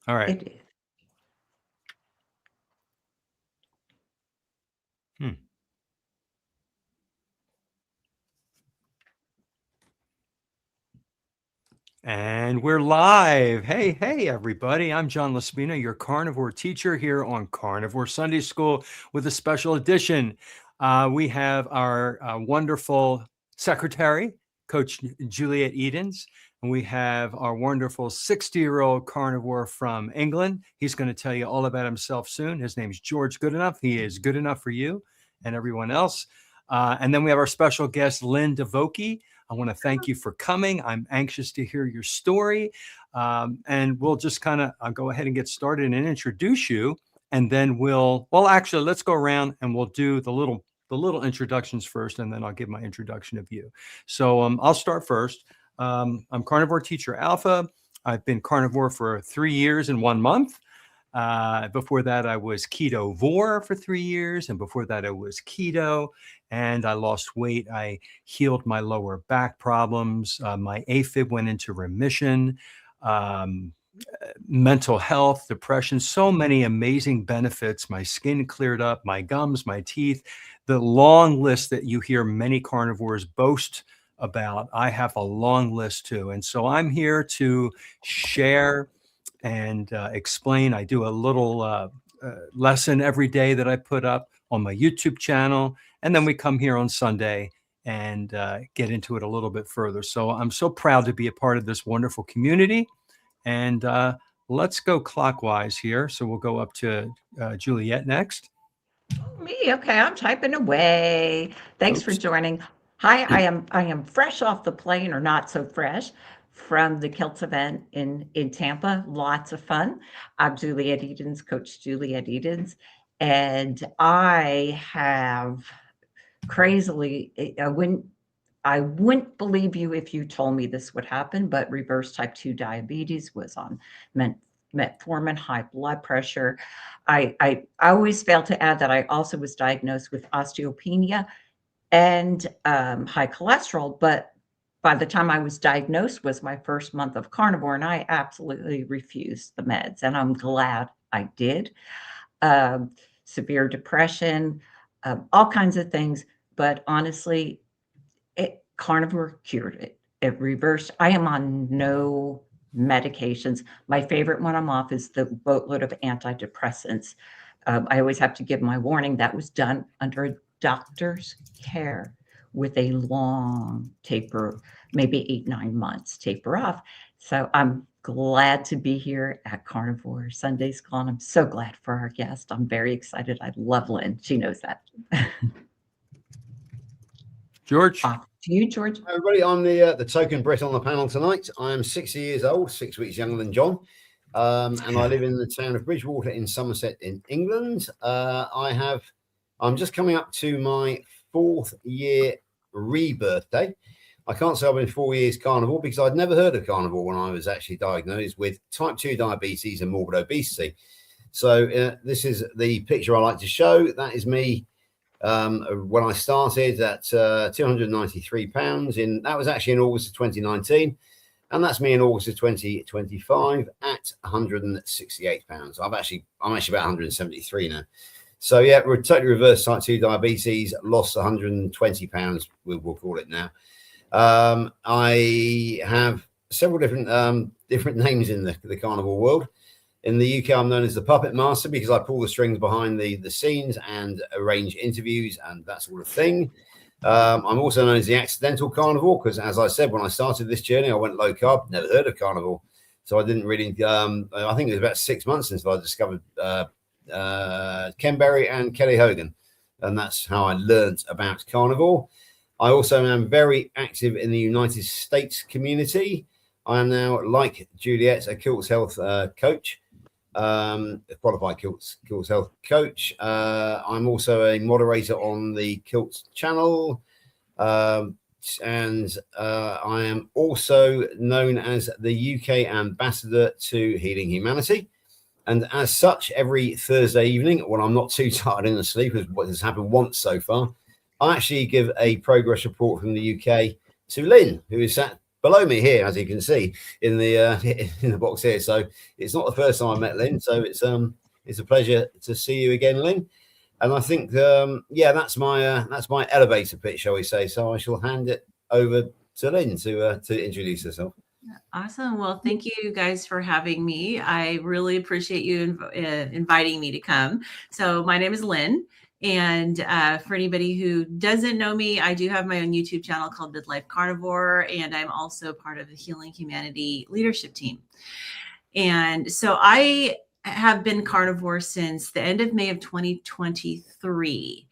All right. It is. And we're live. Hey, everybody. I'm John Laspina, your carnivore teacher here on Carnivore Sunday School with a special edition. We have our wonderful secretary, Coach Juliet Edens, and we have our wonderful 60-year-old carnivore from England. He's going to tell you all about himself soon. His name's George Goodenough. He is good enough for you and everyone else. And then we have our special guest, Lynn Divoky. I want to thank you for coming. I'm anxious to hear your story. And we'll just I'll go ahead and get started and introduce you. And then actually, let's go around and we'll do the little introductions first, and then I'll give my introduction of you. So I'll start first. I'm Carnivore Teacher Alpha. I've been carnivore for 3 years and 1 month. Before that, I was ketovore for 3 years. And before that, I was keto. And I lost weight. I healed my lower back problems. My AFib went into remission. Mental health, depression, so many amazing benefits. My skin cleared up, my gums, my teeth. The long list that you hear many carnivores boast about, I have a long list too. And so I'm here to share and explain. I do a little lesson every day that I put up on my YouTube channel. And then we come here on Sunday and get into it a little bit further. So I'm so proud to be a part of this wonderful community. And let's go clockwise here. So we'll go up to Juliet next. Me, okay, I'm typing away. Thanks for joining. Hi, I am fresh off the plane, or not so fresh, from the Kilts event in Tampa. Lots of fun. I'm Juliet Edens, Coach Juliet Edens, and I have crazily, I wouldn't believe you if you told me this would happen, but reverse type 2 diabetes, was on metformin, high blood pressure. I always fail to add that I also was diagnosed with osteopenia and high cholesterol, but by the time I was diagnosed was my first month of carnivore, and I absolutely refused the meds, and I'm glad I did. Severe depression, all kinds of things, but honestly, carnivore cured it. It reversed. I am on no medications. My favorite one I'm off is the boatload of antidepressants. I always have to give my warning. That was done under a doctor's care with a long taper, maybe 8-9 months taper off. So I'm glad to be here at Carnivore Sunday School, and I'm so glad for our guest. I'm very excited. I love Lynn. She knows that. George. Off to you, George. Hi everybody, I'm the token Brit on the panel tonight. I am 60 years old, 6 weeks younger than John, and I live in the town of Bridgewater in Somerset in England. I'm just coming up to my 4th year rebirthday. I can't say I've been 4 years carnivore because I'd never heard of carnivore when I was actually diagnosed with type 2 diabetes and morbid obesity. So this is the picture I like to show. That is me when I started at 293 pounds. That was actually in August of 2019, and that's me in August of 2025 at 168 pounds. I'm actually about 173 now. So yeah, we're totally reversed type 2 diabetes, lost 120 pounds, we'll call it now. I have several different names in the carnivore world. In the UK, I'm known as the Puppet Master because I pull the strings behind the scenes and arrange interviews and that sort of thing. I'm also known as the Accidental Carnivore because, as I said, when I started this journey, I went low carb, never heard of carnivore. So I didn't really, I think it was about 6 months since I discovered Ken Berry and Kelly Hogan. And that's how I learned about carnivore. I also am very active in the United States community. I am now, like Juliet, a Kilts Health coach. A qualified Kilts Health coach. I'm also a moderator on the Kilts channel, and I am also known as the UK ambassador to Healing Humanity. And as such, every Thursday evening, when I'm not too tired in the sleep, as what has happened once so far, I actually give a progress report from the UK to Lynn, who is sat below me here, as you can see in the in the box here. So it's not the first time I met Lynn. So it's a pleasure to see you again, Lynn. And I think yeah, that's my elevator pitch, shall we say? So I shall hand it over to Lynn to introduce herself. Awesome. Well, thank you guys for having me. I really appreciate you inviting me to come. So my name is Lynn. And for anybody who doesn't know me, I do have my own YouTube channel called Midlife Carnivore, and I'm also part of the Healing Humanity leadership team. And so I have been carnivore since the end of May of 2023.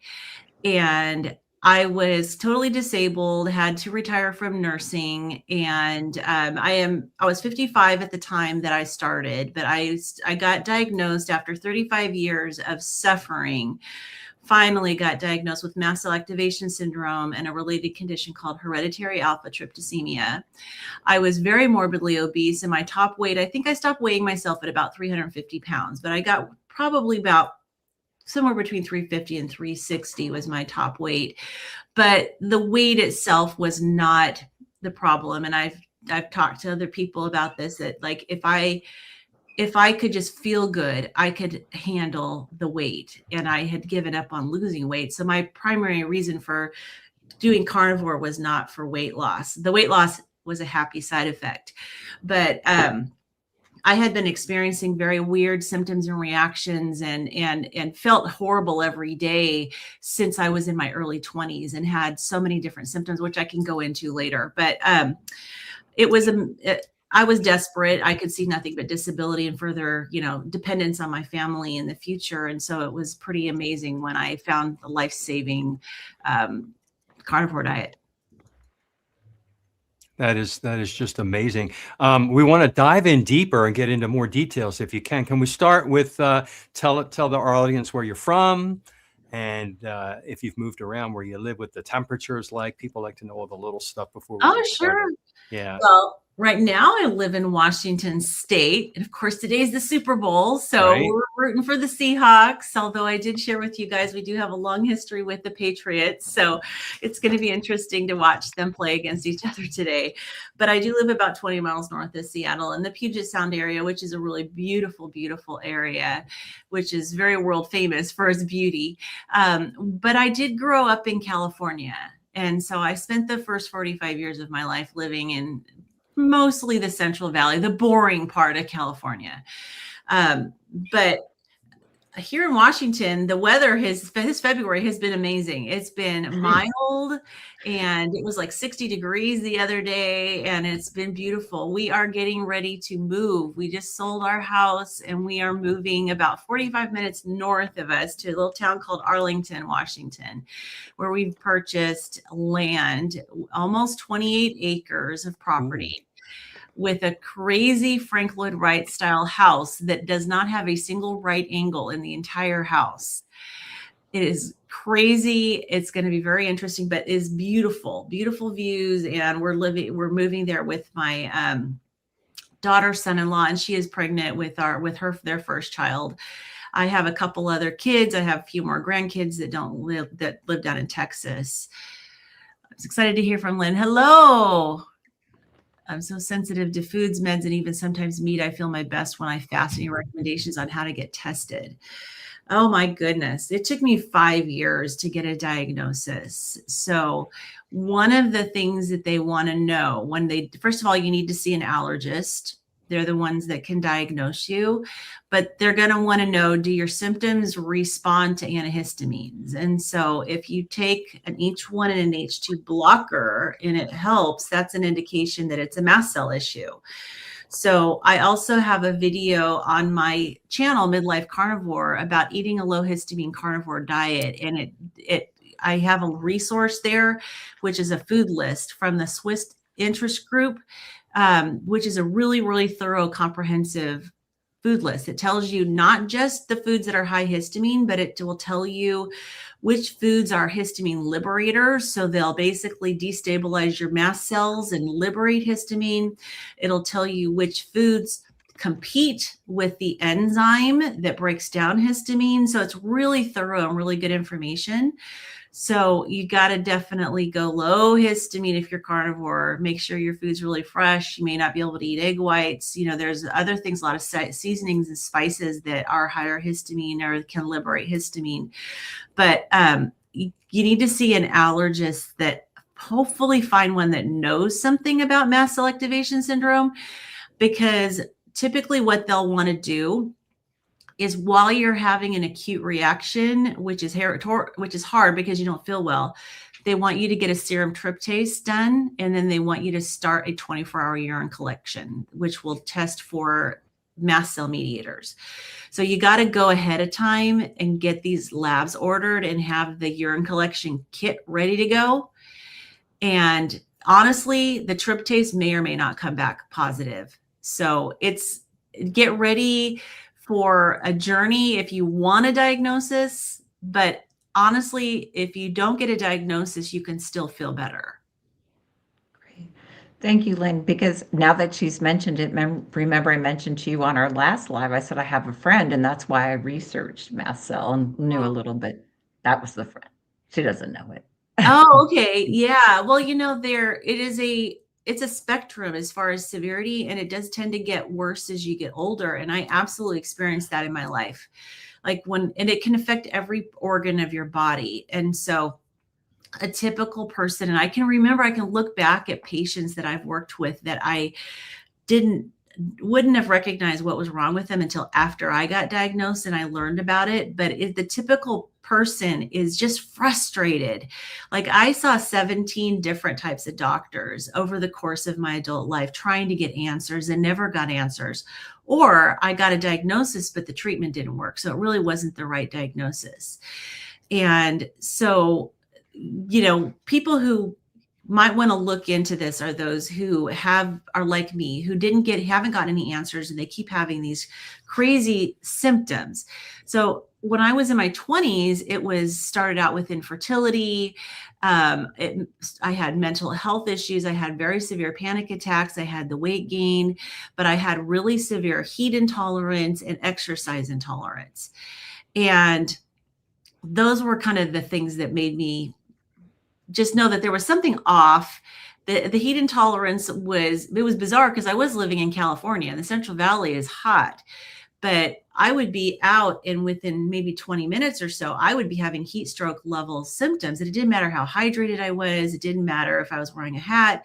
And I was totally disabled, had to retire from nursing, and I was 55 at the time that I started, but I got diagnosed after 35 years of suffering. Finally got diagnosed with mast cell activation syndrome and a related condition called hereditary alpha tryptophanemia. I was very morbidly obese, and my top weight, I think I stopped weighing myself at about 350 pounds, but I got probably about somewhere between 350 and 360 was my top weight. But the weight itself was not the problem. And I've talked to other people about this, that like, if I could just feel good, I could handle the weight. And I had given up on losing weight. So my primary reason for doing carnivore was not for weight loss. The weight loss was a happy side effect. But I had been experiencing very weird symptoms and reactions and felt horrible every day since I was in my early 20s, and had so many different symptoms, which I can go into later. But I was desperate. I could see nothing but disability and further, dependence on my family in the future. And so it was pretty amazing when I found the life-saving carnivore diet. That is just amazing. We want to dive in deeper and get into more details if you can. Can we start with tell our audience where you're from, and if you've moved around, where you live, what the temperatures like? People like to know all the little stuff before we Oh, get sure. started. Yeah. Well, right now I live in Washington State. And of course, today's the Super Bowl. So Right. We're rooting for the Seahawks. Although I did share with you guys, we do have a long history with the Patriots. So it's going to be interesting to watch them play against each other today. But I do live about 20 miles north of Seattle in the Puget Sound area, which is a really beautiful, beautiful area, which is very world famous for its beauty. But I did grow up in California. And so I spent the first 45 years of my life living in mostly the Central Valley, the boring part of California. But here in Washington, the weather this February has been amazing. It's been mild, and it was like 60 degrees the other day, and it's been beautiful. We are getting ready to move. We just sold our house, and we are moving about 45 minutes north of us to a little town called Arlington, Washington, where we've purchased land, almost 28 acres of property. With a crazy Frank Lloyd Wright style house that does not have a single right angle in the entire house. It is crazy. It's going to be very interesting, but is beautiful, beautiful views. And we're moving there with my daughter, son-in-law, and she is pregnant with their first child. I have a couple other kids. I have a few more grandkids that live down in Texas. I was excited to hear from Lynn. Hello. I'm so sensitive to foods, meds, and even sometimes meat. I feel my best when I fast. Any recommendations on how to get tested? Oh my goodness. It took me 5 years to get a diagnosis. So one of the things that they want to know first of all, you need to see an allergist. They're the ones that can diagnose you, but they're going to want to know, do your symptoms respond to antihistamines? And so if you take an H1 and an H2 blocker and it helps, that's an indication that it's a mast cell issue. So I also have a video on my channel, Midlife Carnivore, about eating a low histamine carnivore diet. And I have a resource there, which is a food list from the Swiss interest group, which is a really, really thorough, comprehensive food list. It tells you not just the foods that are high histamine, but it will tell you which foods are histamine liberators. So they'll basically destabilize your mast cells and liberate histamine. It'll tell you which foods compete with the enzyme that breaks down histamine. So it's really thorough and really good information. So you got to definitely go low histamine if you're carnivore. Make sure your food's really fresh. You may not be able to eat egg whites. There's other things, a lot of seasonings and spices that are higher histamine or can liberate histamine. But you need to see an allergist that hopefully find one that knows something about mast cell activation syndrome, because typically what they'll want to do is, while you're having an acute reaction, which is hard because you don't feel well, they want you to get a serum tryptase done, and then they want you to start a 24-hour urine collection, which will test for mast cell mediators. So you got to go ahead of time and get these labs ordered and have the urine collection kit ready to go. And honestly, the tryptase may or may not come back positive. So get ready for a journey if you want a diagnosis, but honestly, if you don't get a diagnosis, you can still feel better. Great. Thank you, Lynn, because now that she's mentioned it, remember I mentioned to you on our last live, I said I have a friend, and that's why I researched mast cell and knew a little bit. That was the friend. She doesn't know it. Oh, okay. Yeah. Well, it's a spectrum as far as severity, and it does tend to get worse as you get older. And I absolutely experienced that in my life. And it can affect every organ of your body. And so a typical person, and I can look back at patients that I've worked with that I wouldn't have recognized what was wrong with them until after I got diagnosed and I learned about it. But the typical person is just frustrated. I saw 17 different types of doctors over the course of my adult life trying to get answers and never got answers. Or I got a diagnosis, but the treatment didn't work. So it really wasn't the right diagnosis. And so, people who might want to look into this are those who are like me, who haven't gotten any answers, and they keep having these crazy symptoms. So when I was in my 20s, it started out with infertility. I had mental health issues. I had very severe panic attacks. I had the weight gain, but I had really severe heat intolerance and exercise intolerance. And those were kind of the things that made me just know that there was something off. The heat intolerance was bizarre because I was living in California and the Central Valley is hot, but I would be out and within maybe 20 minutes or so, I would be having heat stroke level symptoms. And it didn't matter how hydrated I was. It didn't matter if I was wearing a hat.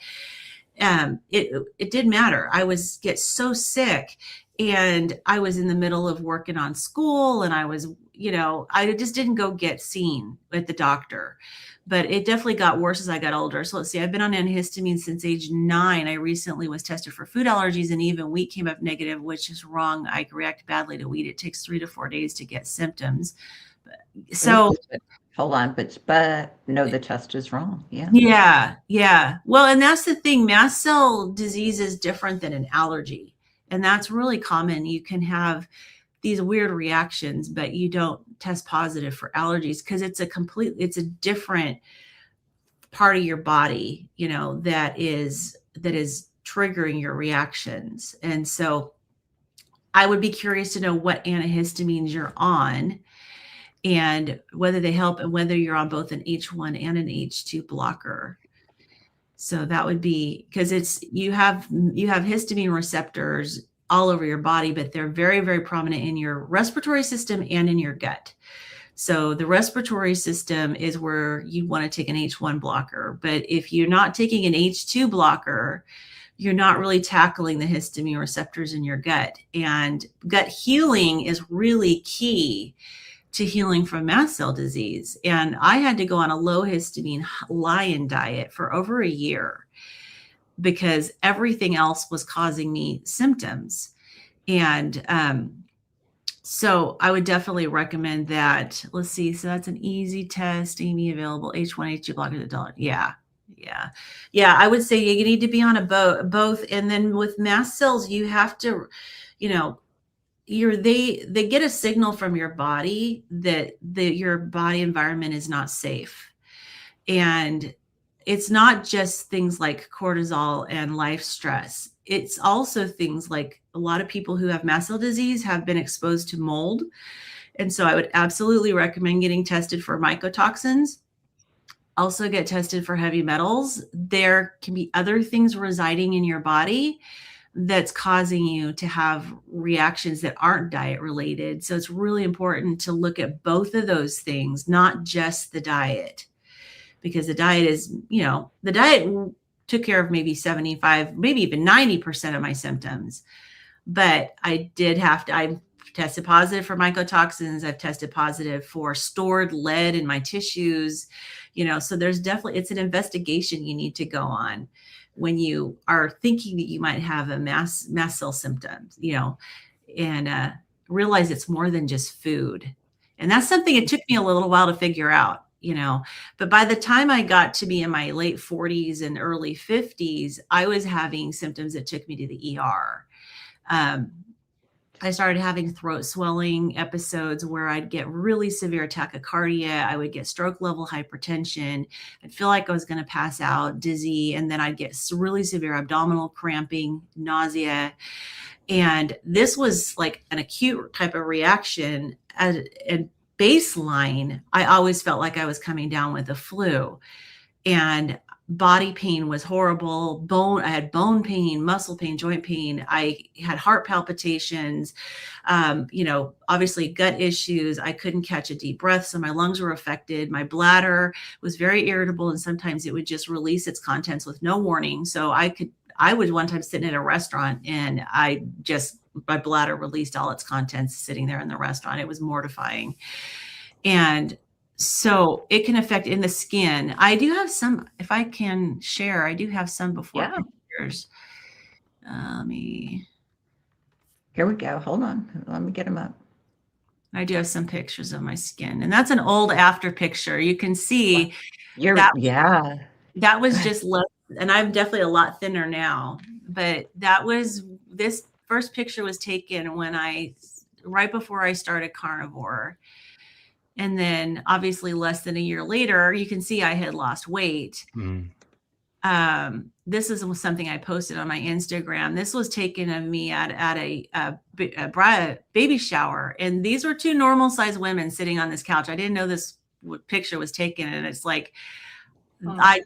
It didn't matter. I was get so sick, and I was in the middle of working on school, and I was, I just didn't go get seen at the doctor. But it definitely got worse as I got older. So let's see, I've been on antihistamine since age 9. I recently was tested for food allergies, and even wheat came up negative, which is wrong. I react badly to wheat. It takes 3 to 4 days to get symptoms. So hold on, but no, the test is wrong. Yeah. Well, and that's the thing. Mast cell disease is different than an allergy. And that's really common. You can have these weird reactions, but you don't test positive for allergies because it's a different part of your body, that is triggering your reactions. And so I would be curious to know what antihistamines you're on and whether they help, and whether you're on both an H1 and an H2 blocker. So that would be, because you have histamine receptors all over your body, but they're very, very prominent in your respiratory system and in your gut. So the respiratory system is where you want to take an H1 blocker. But if you're not taking an H2 blocker, you're not really tackling the histamine receptors in your gut. And gut healing is really key to healing from mast cell disease. And I had to go on a low histamine lion diet for over a year because everything else was causing me symptoms. And so I would definitely recommend that. Let's see. So that's an easy test. Amy available. H1, H2 blockers $1. Yeah. I would say you need to be on both. And then with mast cells, you have to, they get a signal from your body that your body environment is not safe. And it's not just things like cortisol and life stress. it's also things like a lot of people who have mast cell disease have been exposed to mold. And so I would absolutely recommend getting tested for mycotoxins. Also get tested for heavy metals. There can be other things residing in your body that's causing you to have reactions that aren't diet related. So it's really important to look at both of those things, not just the diet, because the diet is, the diet took care of maybe 75, maybe even 90% of my symptoms. But I tested positive for mycotoxins. I've tested positive for stored lead in my tissues, so there's definitely, it's an investigation you need to go on when you are thinking that you might have a mast cell symptoms, and realize it's more than just food. And that's something it took me a little while to figure out, but by the time I got to be in my late 40s and early 50s, I was having symptoms that took me to the ER. I started having throat swelling episodes where I'd get really severe tachycardia. I would get stroke level hypertension. I'd feel like I was going to pass out, dizzy, and then I'd get really severe abdominal cramping, nausea. And this was like an acute type of reaction. And baseline, I always felt like I was coming down with the flu. And body pain was horrible. I had bone pain, muscle pain, joint pain. I had heart palpitations, obviously gut issues. I couldn't catch a deep breath. So my lungs were affected. My bladder was very irritable. And sometimes it would just release its contents with no warning. So I was one time sitting at a restaurant and my bladder released all its contents sitting there in the restaurant. It was mortifying. And so it can affect in the skin. I do have some, if I can share, I do have some before pictures. Here we go. Hold on. Let me get them up. I do have some pictures of my skin, and that's an old after picture. You can see that was just less, and I'm definitely a lot thinner now, but this first picture was taken right before I started carnivore. And then obviously less than a year later, you can see I had lost weight. This is something I posted on my Instagram. This was taken of me at a baby shower. And these were two normal sized women sitting on this couch. I didn't know this picture was taken. And it's like,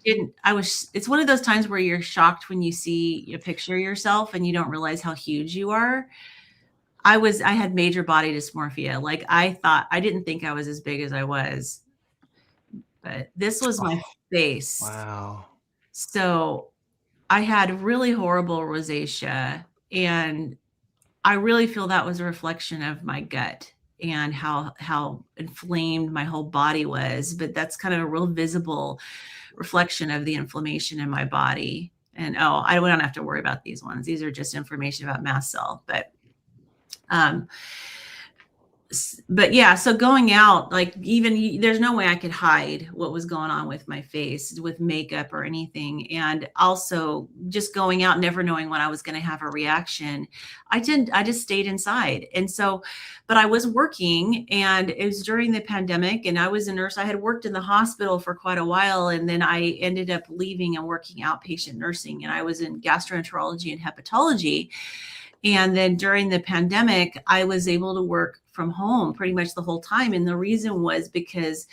it's one of those times where you're shocked when you see a picture of yourself and you don't realize how huge you are. I had major body dysmorphia. Like I didn't think I was as big as I was, but this was my face. Wow. So I had really horrible rosacea, and I really feel that was a reflection of my gut and how inflamed my whole body was. But that's kind of a real visible reflection of the inflammation in my body. And I don't have to worry about these ones. These are just information about mast cell, but yeah, so going out, like there's no way I could hide what was going on with my face with makeup or anything. And also just going out, never knowing when I was going to have a reaction. I just stayed inside. And so, but I was working, and it was during the pandemic, and I was a nurse. I had worked in the hospital for quite a while. And then I ended up leaving and working outpatient nursing, and I was in gastroenterology and hepatology. And then during the pandemic, I was able to work from home pretty much the whole time. And the reason was because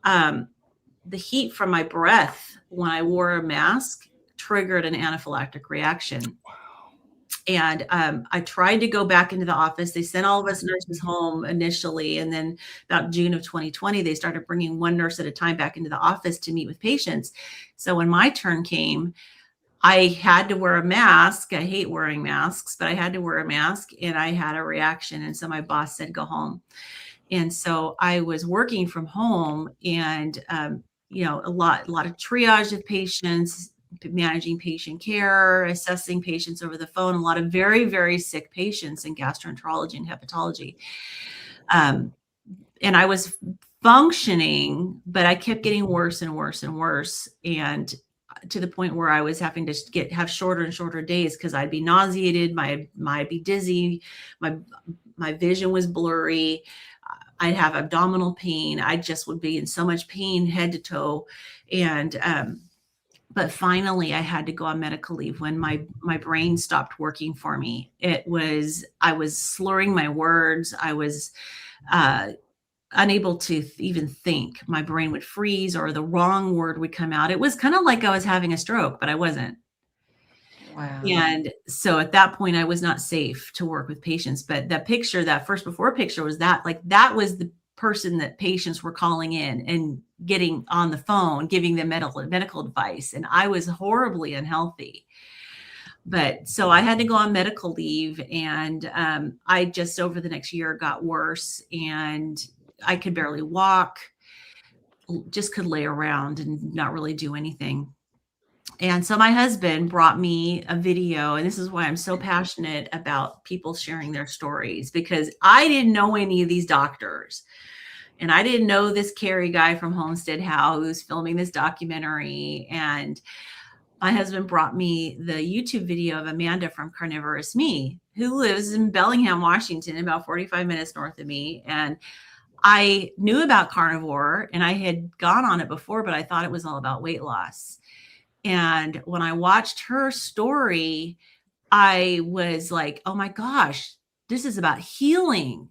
the heat from my breath when I wore a mask triggered an anaphylactic reaction. Wow. And I tried to go back into the office. They sent all of us nurses home initially. And then about June of 2020, they started bringing one nurse at a time back into the office to meet with patients. So when my turn came, I had to wear a mask. I hate wearing masks, but I had to wear a mask, and I had a reaction. And so my boss said, go home. And so I was working from home, and, a lot of triage of patients, managing patient care, assessing patients over the phone, a lot of very, very sick patients in gastroenterology and hepatology. And I was functioning, but I kept getting worse and worse and worse. And to the point where I was having to have shorter and shorter days because I'd be nauseated, I'd be dizzy, my vision was blurry, I'd have abdominal pain, I just would be in so much pain head to toe. And But finally I had to go on medical leave when my brain stopped working for me. I was slurring my words. I was unable to even think. My brain would freeze or the wrong word would come out. It was kind of like I was having a stroke, but I wasn't. Wow. And so at that point, I was not safe to work with patients. But that picture, that first before picture was that was the person that patients were calling in and getting on the phone, giving them medical advice. And I was horribly unhealthy. But so I had to go on medical leave, and I just over the next year got worse, and I could barely walk, just could lay around and not really do anything. And so my husband brought me a video, and this is why I'm so passionate about people sharing their stories, because I didn't know any of these doctors. And I didn't know this Carrie guy from Homestead How who's filming this documentary. And my husband brought me the YouTube video of Amanda from Carnivore Me, who lives in Bellingham, Washington, about 45 minutes north of me. And I knew about carnivore and I had gone on it before, but I thought it was all about weight loss. And when I watched her story, I was like, oh my gosh, this is about healing.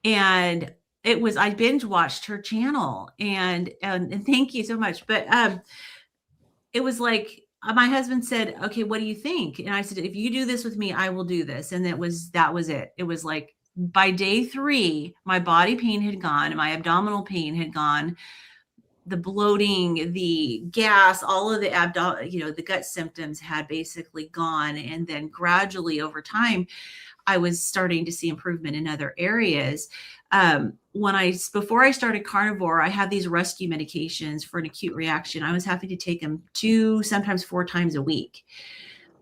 And I binge watched her channel, and thank you so much. But it was like, my husband said, okay, what do you think? And I said, if you do this with me, I will do this. And that was it. It was like by day 3, my body pain had gone, my abdominal pain had gone, the bloating, the gas, all of the the gut symptoms had basically gone. And then gradually over time, I was starting to see improvement in other areas. Before I started carnivore, I had these rescue medications for an acute reaction. I was having to take them 2, sometimes 4 times a week.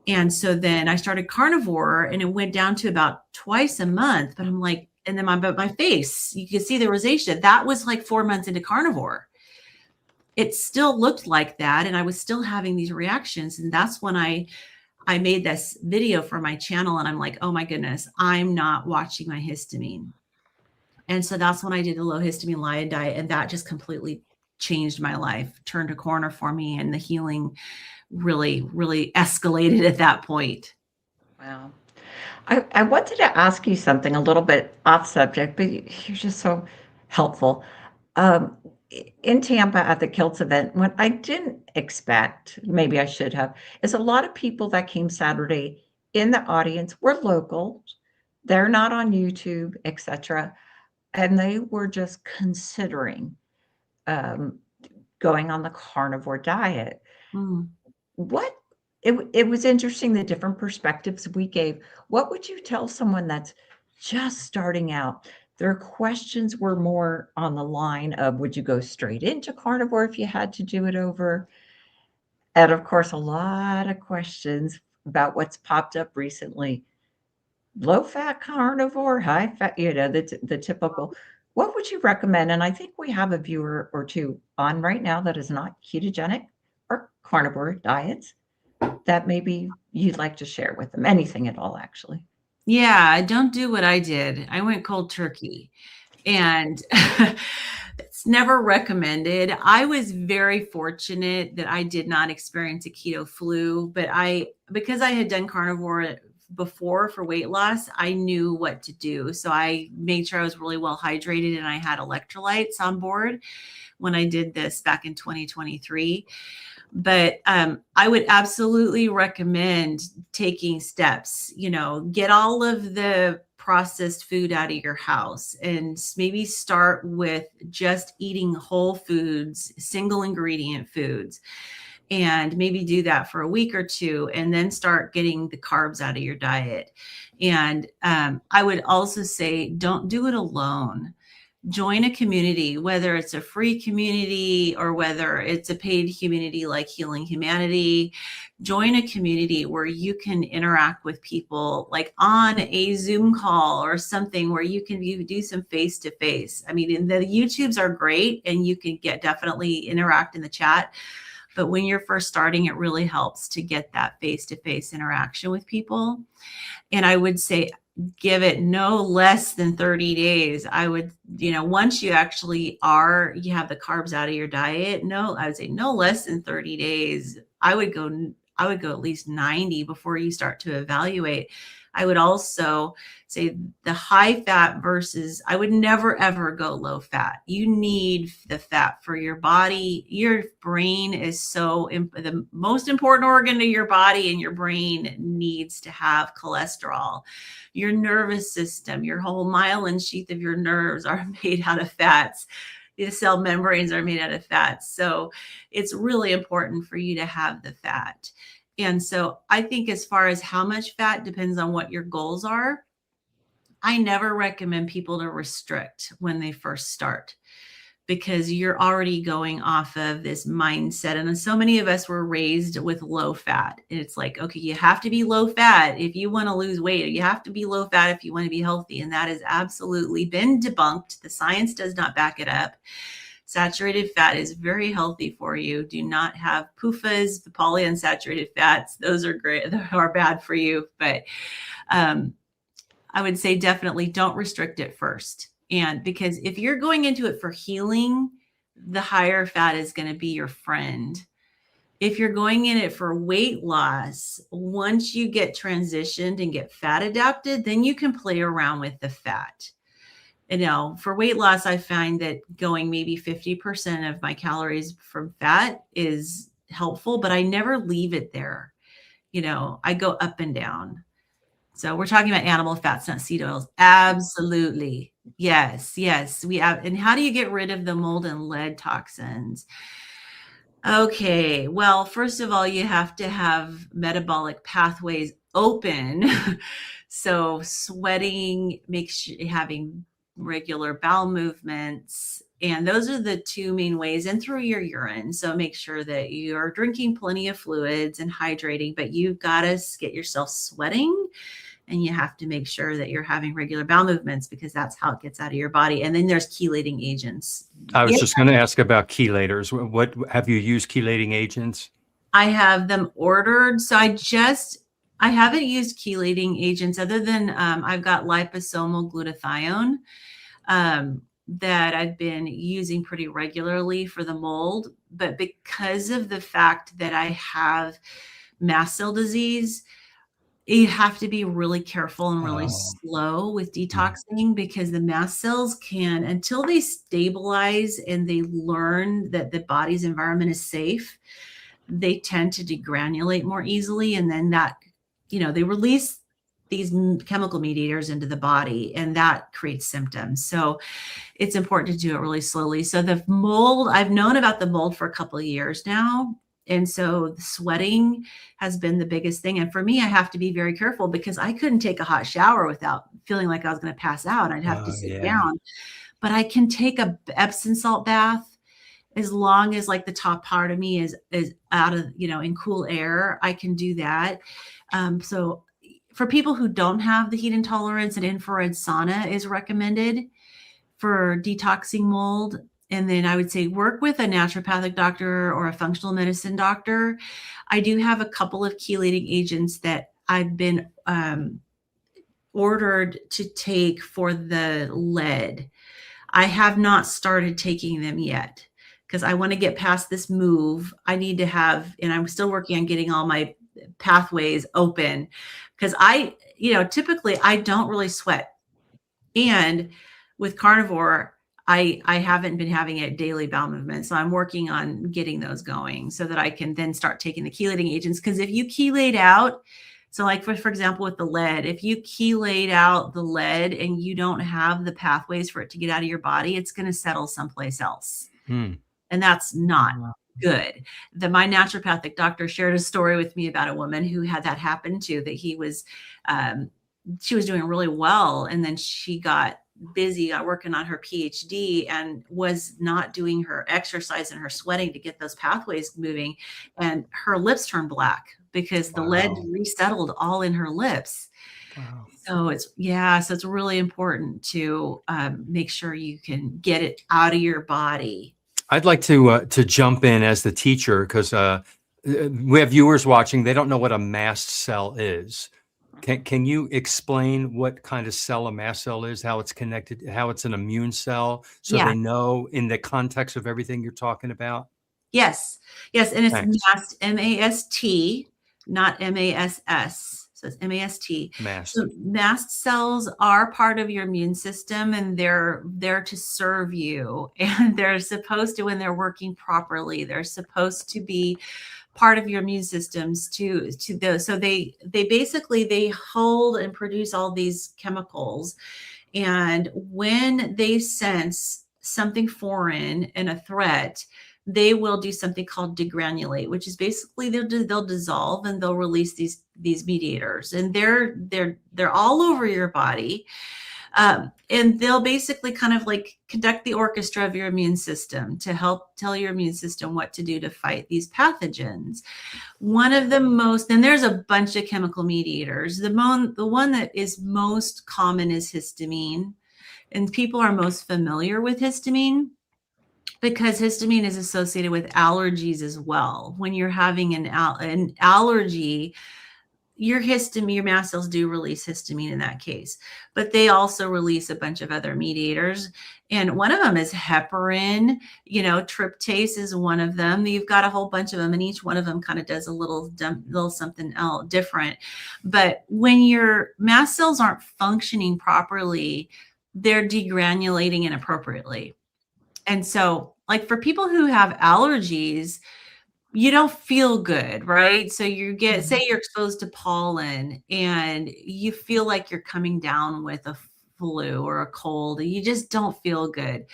And so then I started carnivore, and it went down to about twice a month. But I'm like, and then my face, you could see the rosacea. That was like 4 months into carnivore. It still looked like that, and I was still having these reactions. And that's when I made this video for my channel, and I'm like, oh my goodness, I'm not watching my histamine. And so that's when I did a low histamine lion diet, and that just completely changed my life, turned a corner for me, and the healing really, really escalated at that point. Wow. I wanted to ask you something a little bit off subject, but you're just so helpful. In Tampa at the Kilts event, what I didn't expect, maybe I should have, is a lot of people that came Saturday in the audience were local. They're not on YouTube, etc. And they were just considering going on the carnivore diet. Mm. It was interesting, the different perspectives we gave. What would you tell someone that's just starting out? Their questions were more on the line of, would you go straight into carnivore if you had to do it over? And of course, a lot of questions about what's popped up recently. Low fat carnivore, high fat, the typical. What would you recommend? And I think we have a viewer or two on right now that is not ketogenic or carnivore diets that maybe you'd like to share with them. Anything at all, actually. Yeah, don't do what I did. I went cold turkey, and it's never recommended. I was very fortunate that I did not experience a keto flu, but because I had done carnivore before for weight loss, I knew what to do. So I made sure I was really well hydrated, and I had electrolytes on board when I did this back in 2023. But I would absolutely recommend taking steps, get all of the processed food out of your house, and maybe start with just eating whole foods, single ingredient foods, and maybe do that for a week or 2, and then start getting the carbs out of your diet. And I would also say, don't do it alone. Join a community, whether it's a free community or whether it's a paid community like Healing Humanity. Join a community where you can interact with people, like on a Zoom call or something where you do some face-to-face. I mean, the YouTubes are great, and you can definitely interact in the chat. But when you're first starting, it really helps to get that face-to-face interaction with people. And I would say, give it no less than 30 days. I would, once you actually you have the carbs out of your diet, I would say no less than 30 days. I would go at least 90 before you start to evaluate. I would also say the high fat versus, I would never, ever go low fat. You need the fat for your body. Your brain is the most important organ to your body, and your brain needs to have cholesterol. Your nervous system, your whole myelin sheath of your nerves are made out of fats. The cell membranes are made out of fats. So it's really important for you to have the fat. And so I think as far as how much fat depends on what your goals are. I never recommend people to restrict when they first start, because you're already going off of this mindset. And so many of us were raised with low fat. And it's like, okay, you have to be low fat if you want to lose weight, or you have to be low fat if you want to be healthy. And that has absolutely been debunked. The science does not back it up. Saturated fat is very healthy for you. Do not have PUFAs, the polyunsaturated fats. Those are great. They are bad for you. But I would say definitely don't restrict it first. And because if you're going into it for healing, the higher fat is going to be your friend. If you're going in it for weight loss, once you get transitioned and get fat adapted, then you can play around with the fat. For weight loss, I find that going maybe 50% of my calories from fat is helpful, but I never leave it there. I go up and down. So we're talking about animal fats, not seed oils. Absolutely. Yes. We have. And how do you get rid of the mold and lead toxins? Okay. Well, first of all, you have to have metabolic pathways open. So sweating, make sure you're having regular bowel movements. And those are the two main ways, and through your urine. So make sure that you're drinking plenty of fluids and hydrating, but you've got to get yourself sweating, and you have to make sure that you're having regular bowel movements, because that's how it gets out of your body. And then there's chelating agents. I was just going to ask about chelators. What have you used chelating agents? I have them ordered. So I haven't used chelating agents other than I've got liposomal glutathione that I've been using pretty regularly for the mold. But because of the fact that I have mast cell disease, you have to be really careful and really slow with detoxing, because the mast cells can, until they stabilize and they learn that the body's environment is safe, they tend to degranulate more easily. And then that, they release these chemical mediators into the body, and that creates symptoms. So it's important to do it really slowly. So the mold, I've known about the mold for a couple of years now. And so the sweating has been the biggest thing. And for me, I have to be very careful, because I couldn't take a hot shower without feeling like I was going to pass out. I'd have to sit down. But I can take a Epsom salt bath as long as like the top part of me is out of, in cool air. I can do that. So for people who don't have the heat intolerance, an infrared sauna is recommended for detoxing mold. And then I would say work with a naturopathic doctor or a functional medicine doctor. I do have a couple of chelating agents that I've been ordered to take for the lead. I have not started taking them yet, because I want to get past this move. I need to have, and I'm still working on getting all my pathways open, because typically I don't really sweat. And with carnivore, I haven't been having a daily bowel movement. So I'm working on getting those going so that I can then start taking the chelating agents. Because if you chelate out, so like for example, with the lead, if you chelate out the lead and you don't have the pathways for it to get out of your body, it's going to settle someplace else. And that's not good. My naturopathic doctor shared a story with me about a woman who had that happen to, that she was doing really well. And then she got busy working on her PhD and was not doing her exercise and her sweating to get those pathways moving. And her lips turned black because the lead resettled all in her lips. So it's really important to make sure you can get it out of your body. I'd like to jump in as the teacher, because we have viewers watching. They don't know what a mast cell is. Can you explain what kind of cell a mast cell is, how it's connected, how it's an immune cell, so Yeah. they know in the context of everything you're talking about? Yes. Yes. And it's Thanks. mast, M-A-S-T, not M-A-S-S. So it's M-A-S-T. Mast. So mast cells are part of your immune system, and they're there to serve you. And they're supposed to, when they're working properly, they're supposed to be part of your immune systems to those. So they basically, they hold and produce all these chemicals. And when they sense something foreign and a threat, they will do something called degranulate, which is basically they'll dissolve and they'll release these mediators, and they're all over your body. And they'll basically kind of like conduct the orchestra of your immune system to help tell your immune system what to do to fight these pathogens. One of the most, and there's a bunch of chemical mediators. The one that is most common is histamine, and people are most familiar with histamine because histamine is associated with allergies as well. When you're having an allergy, your mast cells do release histamine in that case, but they also release a bunch of other mediators. And one of them is heparin, tryptase is one of them. You've got a whole bunch of them, and each one of them kind of does a little something else different. But when your mast cells aren't functioning properly, they're degranulating inappropriately. And so, like, for people who have allergies, you don't feel good, right? So say you're exposed to pollen and you feel like you're coming down with a flu or a cold, and you just don't feel good.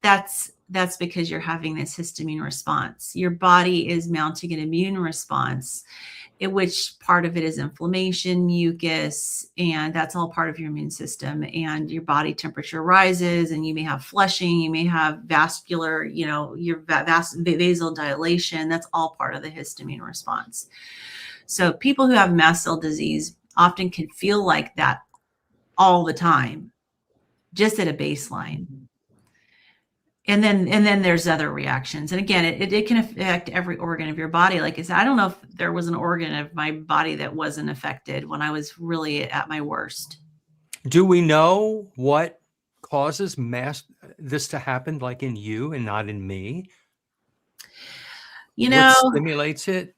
That's because you're having this histamine response. Your body is mounting an immune response, in which part of it is inflammation, mucus, and that's all part of your immune system. And your body temperature rises, and you may have flushing, you may have vascular, your vasodilation. That's all part of the histamine response. So people who have mast cell disease often can feel like that all the time, just at a baseline. And then there's other reactions. And again, it can affect every organ of your body. Like I said, I don't know if there was an organ of my body that wasn't affected when I was really at my worst. Do we know what causes this to happen, like in you and not in me? What stimulates it?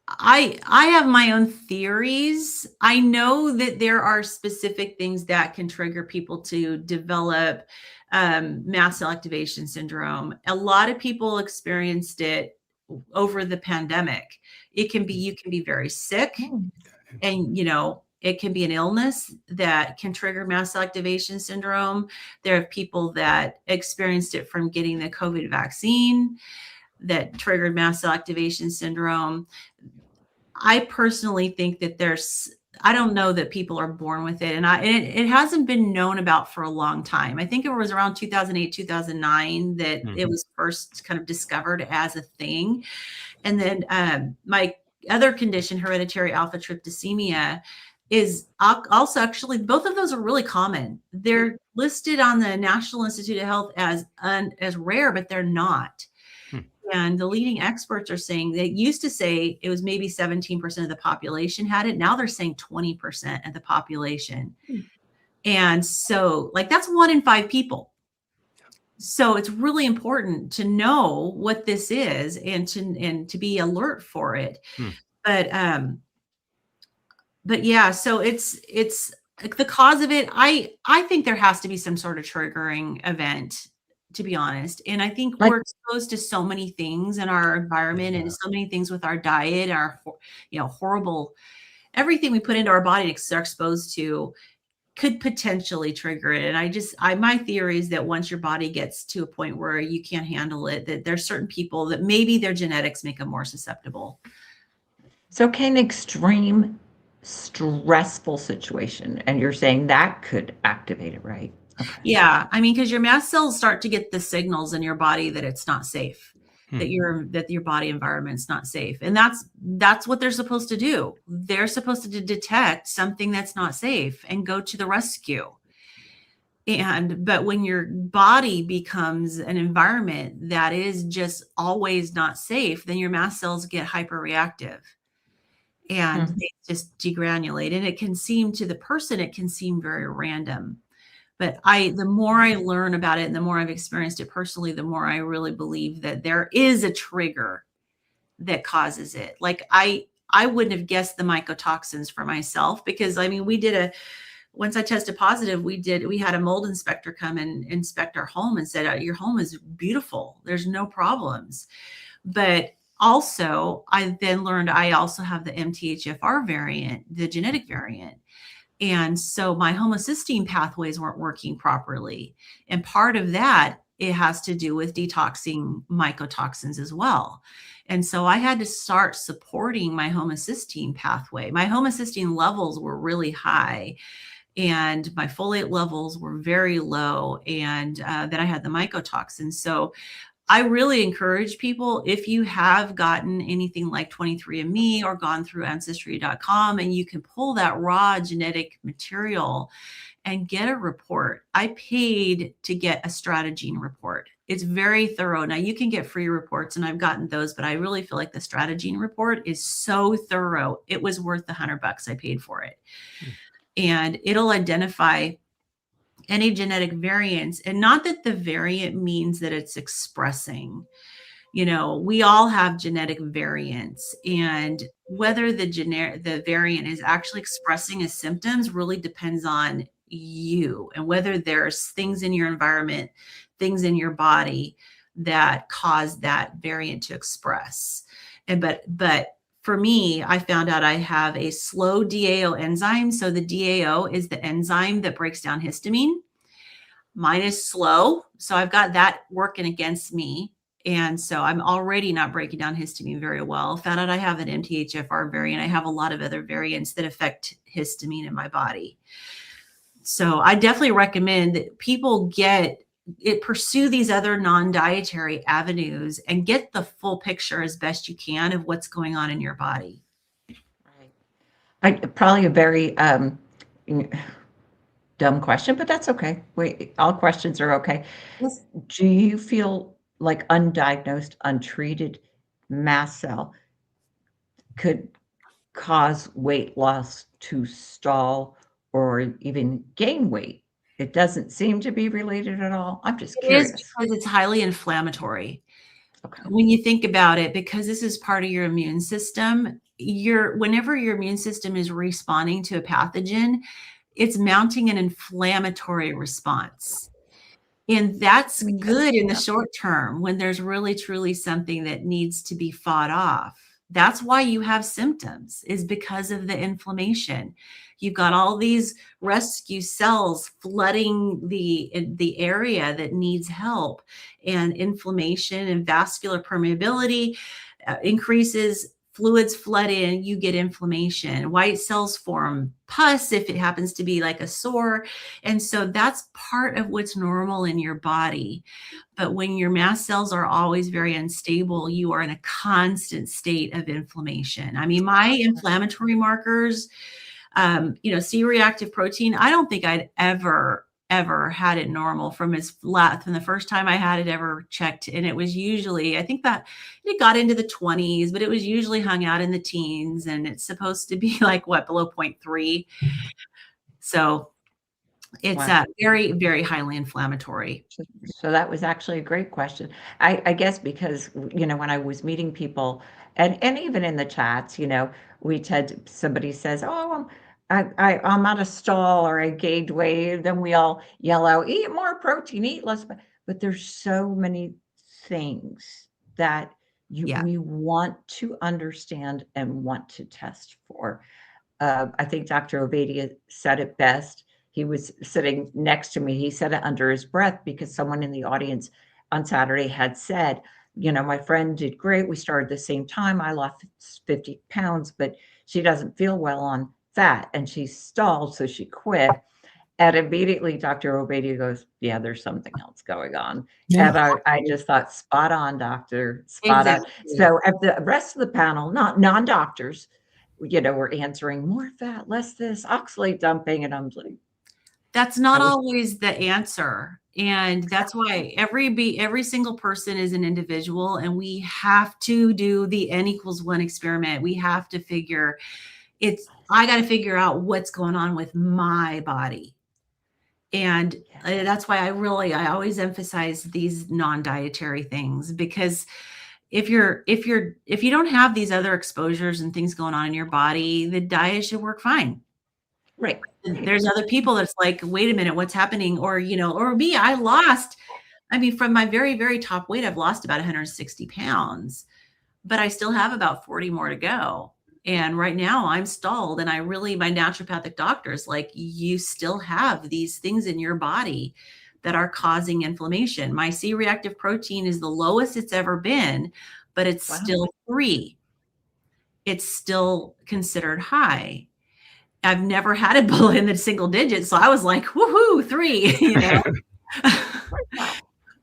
I have my own theories. I know that there are specific things that can trigger people to develop mast cell activation syndrome. A lot of people experienced it over the pandemic. You can be very sick, and it can be an illness that can trigger mast cell activation syndrome. There are people that experienced it from getting the COVID vaccine that triggered mast cell activation syndrome. I personally think that I don't know that people are born with it. And it hasn't been known about for a long time. I think it was around 2008, 2009 that it was first kind of discovered as a thing. And then my other condition, hereditary alpha tryptosemia, is also actually, both of those are really common. They're listed on the National Institute of Health as rare, but they're not. And the leading experts are saying, they used to say it was maybe 17% of the population had it. Now they're saying 20% of the population. And so, like, that's 1 in 5 people. So it's really important to know what this is and to be alert for it. But yeah, so it's the cause of it. I think there has to be some sort of triggering event, to be honest. And I think we're exposed to so many things in our environment and so many things with our diet, our, horrible, everything we put into our body are exposed to could potentially trigger it. And my theory is that once your body gets to a point where you can't handle it, that there's certain people that maybe their genetics make them more susceptible. So can extreme stressful situation, and you're saying that could activate it, right? Okay. Yeah. I mean, because your mast cells start to get the signals in your body that it's not safe, that your body environment's not safe. And that's what they're supposed to do. They're supposed to detect something that's not safe and go to the rescue. But when your body becomes an environment that is just always not safe, then your mast cells get hyperreactive. and they just degranulate. And it can seem to the person, it can seem very random. But the more I learn about it and the more I've experienced it personally, the more I really believe that there is a trigger that causes it. Like I wouldn't have guessed the mycotoxins for myself, because I mean, once I tested positive, we had a mold inspector come and inspect our home and said, your home is beautiful. There's no problems. But also, I then learned I also have the MTHFR variant, the genetic variant. And so my homocysteine pathways weren't working properly. And part of that, it has to do with detoxing mycotoxins as well. And so I had to start supporting my homocysteine pathway. My homocysteine levels were really high, and my folate levels were very low. And then I had the mycotoxins. So I really encourage people, if you have gotten anything like 23andMe or gone through Ancestry.com, and you can pull that raw genetic material and get a report. I paid to get a StrataGene report. It's very thorough. Now you can get free reports, and I've gotten those, but I really feel like the StrataGene report is so thorough. It was worth the $100 I paid for it. And it'll identify any genetic variants, and not that the variant means that it's expressing. We all have genetic variants, and whether the variant is actually expressing as symptoms really depends on you, and whether there's things in your environment, things in your body that cause that variant to express. But for me, I found out I have a slow DAO enzyme. So the DAO is the enzyme that breaks down histamine. Mine is slow. So I've got that working against me. And so I'm already not breaking down histamine very well. Found out I have an MTHFR variant. I have a lot of other variants that affect histamine in my body. So I definitely recommend that people pursue these other non-dietary avenues and get the full picture as best you can of what's going on in your body. Right. Probably a very dumb question, but that's okay. All questions are okay. Yes. Do you feel like undiagnosed, untreated mast cell could cause weight loss to stall or even gain weight? It doesn't seem to be related at all. I'm just curious. It is because it's highly inflammatory. Okay. When you think about it, because this is part of your immune system, whenever your immune system is responding to a pathogen, it's mounting an inflammatory response. And that's good in the short term when there's really, truly something that needs to be fought off. That's why you have symptoms, is because of the inflammation. You've got all these rescue cells flooding the area that needs help, and inflammation and vascular permeability increases. Fluids flood in, you get inflammation. White cells form pus if it happens to be like a sore. And so that's part of what's normal in your body. But when your mast cells are always very unstable, you are in a constant state of inflammation. I mean, my inflammatory markers, C-reactive protein, I don't think I'd ever had it normal from the first time I had it ever checked. And it was usually, I think that it got into the 20s, but it was usually hung out in the teens, and it's supposed to be like below 0.3. So it's very, very highly inflammatory. So that was actually a great question. I guess because, when I was meeting people, and even in the chats, somebody says, oh, I'm at a stall, or I gained weight. Then we all yell out, eat more protein, eat less. But there's so many things that we want to understand and want to test for. I think Dr. Obadia said it best. He was sitting next to me. He said it under his breath, because someone in the audience on Saturday had said, my friend did great. We started the same time. I lost 50 pounds, but she doesn't feel well on fat, and she stalled, so she quit. And immediately Dr. Obadia goes, yeah, there's something else going on. Yeah. And I just thought, spot on, doctor, spot on. So at the rest of the panel, not non-doctors, were answering more fat, less this, oxalate dumping. And I'm like, that's not always the answer. And that's why every single person is an individual, and we have to do the N=1 experiment. We have to figure I got to figure out what's going on with my body. And that's why I always emphasize these non-dietary things, because if you don't have these other exposures and things going on in your body, the diet should work fine. Right. There's other people that's like, wait a minute, what's happening? Or, or me, from my very, very top weight, I've lost about 160 pounds, but I still have about 40 more to go. And right now I'm stalled. And my naturopathic doctor is like, you still have these things in your body that are causing inflammation. My C-reactive protein is the lowest it's ever been, but it's still 3. It's still considered high. I've never had it below in the single digits. So I was like, woohoo, 3,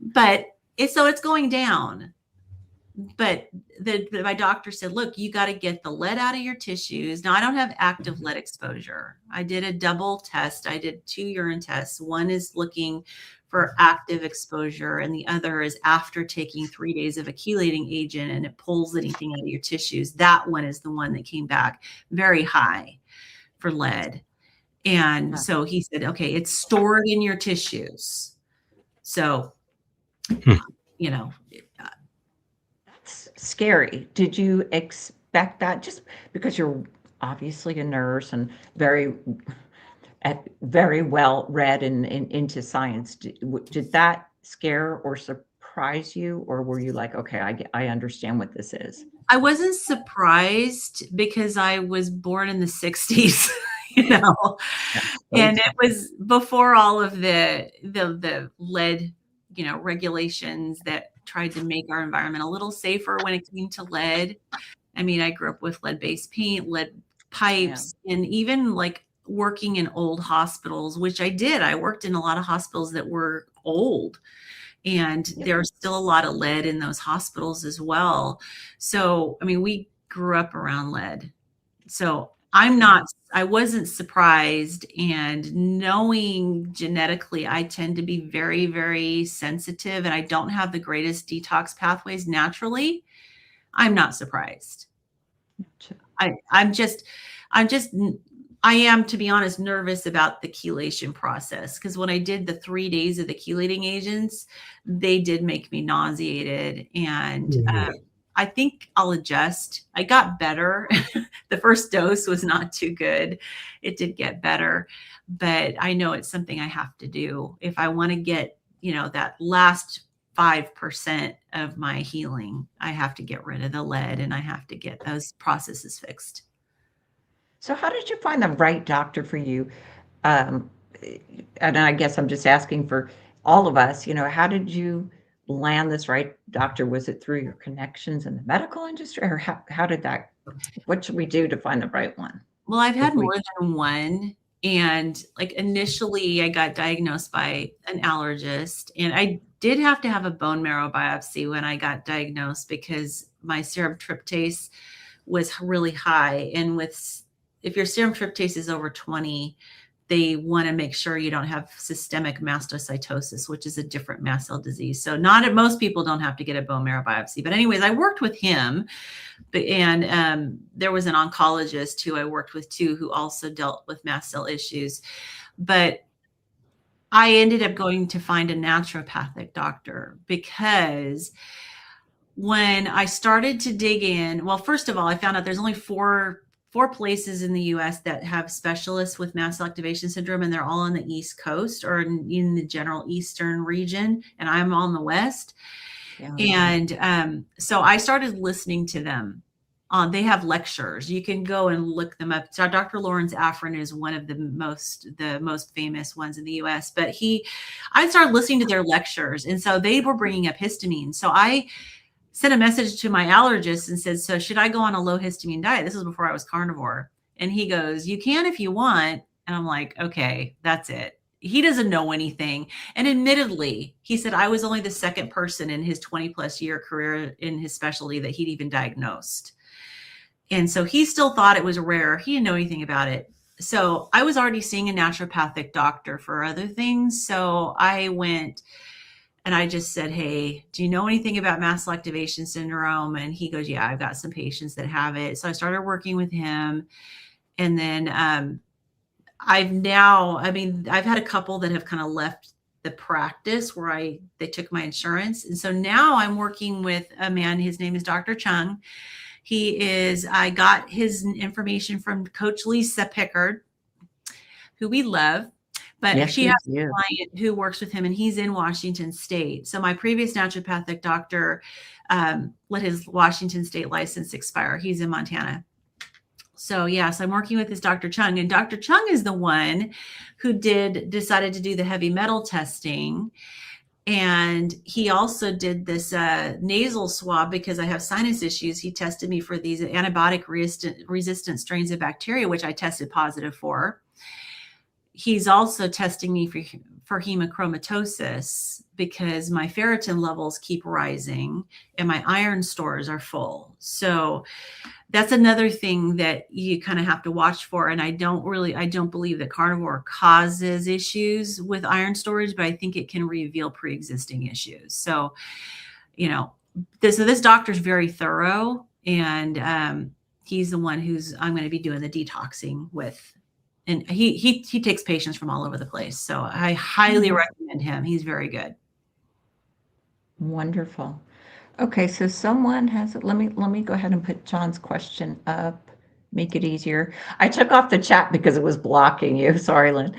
but it's going down. But my doctor said, look, you got to get the lead out of your tissues. Now, I don't have active lead exposure. I did a double test. I did 2 urine tests. One is looking for active exposure, and the other is after taking 3 days of a chelating agent, and it pulls anything out of your tissues. That one is the one that came back very high for lead. And so he said, okay, it's stored in your tissues. So, that's scary. Did you expect that? Just because you're obviously a nurse and very well read and into science, did that scare or surprise you? Or were you like, okay, I understand what this is? I wasn't surprised because I was born in the 60s, and it was before all of the lead, regulations that tried to make our environment a little safer when it came to lead. I mean, I grew up with lead-based paint, lead pipes, and even like working in old hospitals, which I did. I worked in a lot of hospitals that were old. And there's still a lot of lead in those hospitals as well. So, we grew up around lead. So I wasn't surprised. And knowing genetically, I tend to be very, very sensitive, and I don't have the greatest detox pathways naturally. I'm not surprised. I am, to be honest, nervous about the chelation process, because when I did the 3 days of the chelating agents, they did make me nauseated. And I think I'll adjust. I got better. The first dose was not too good. It did get better, but I know it's something I have to do if I want to get, that last 5% of my healing. I have to get rid of the lead, and I have to get those processes fixed. So how did you find the right doctor for you? And I guess I'm just asking for all of us, how did you land this right doctor? Was it through your connections in the medical industry, or how did that, what should we do to find the right one? Well, I've had more than one. And like initially I got diagnosed by an allergist, and I did have to have a bone marrow biopsy when I got diagnosed because my serum tryptase was really high. And if your serum tryptase is over 20, they want to make sure you don't have systemic mastocytosis, which is a different mast cell disease. So most people don't have to get a bone marrow biopsy. But anyways, I worked with him, and there was an oncologist who I worked with too, who also dealt with mast cell issues. But I ended up going to find a naturopathic doctor because when I started to dig in, well, first of all, I found out there's only four places in the US that have specialists with mast cell activation syndrome, and they're all on the East Coast or in the general Eastern region, and I'm on the West. Yeah. And so I started listening to them. They have lectures. You can go and look them up. So Dr. Lawrence Afrin is one of the most famous ones in the US, but I started listening to their lectures. And so they were bringing up histamine. So I sent a message to my allergist and said, so should I go on a low histamine diet? This was before I was carnivore. And he goes, you can if you want. And I'm like, okay, that's it. He doesn't know anything. And admittedly, he said I was only the second person in his 20+ year career in his specialty that he'd even diagnosed. And so he still thought it was rare. He didn't know anything about it. So I was already seeing a naturopathic doctor for other things. So I went and I just said, hey, do you know anything about mast cell activation syndrome? And he goes, yeah, I've got some patients that have it. So I started working with him. And then I've had a couple that have kind of left the practice where they took my insurance. And so now I'm working with a man, his name is Dr. Chung. I got his information from Coach Lisa Pickard, who we love, but Yes, she has we a do. client who works with him, and he's in Washington State. So my previous naturopathic doctor let his Washington State license expire. He's in Montana. So yes, I'm working with this Dr. Chung, and Dr. Chung is the one who decided to do the heavy metal testing. And he also did this nasal swab because I have sinus issues. He tested me for these antibiotic resistant strains of bacteria, which I tested positive for. He's also testing me for hemochromatosis because my ferritin levels keep rising and my iron stores are full. So that's another thing that you kind of have to watch for. And I don't believe that carnivore causes issues with iron storage, but I think it can reveal pre-existing issues. So, this doctor's very thorough, and he's the one I'm going to be doing the detoxing with. And he takes patients from all over the place. So I highly recommend him. He's very good. Wonderful. Okay, so someone has it. Let me go ahead and put John's question up, make it easier. I took off the chat because it was blocking you. Sorry, Lynn.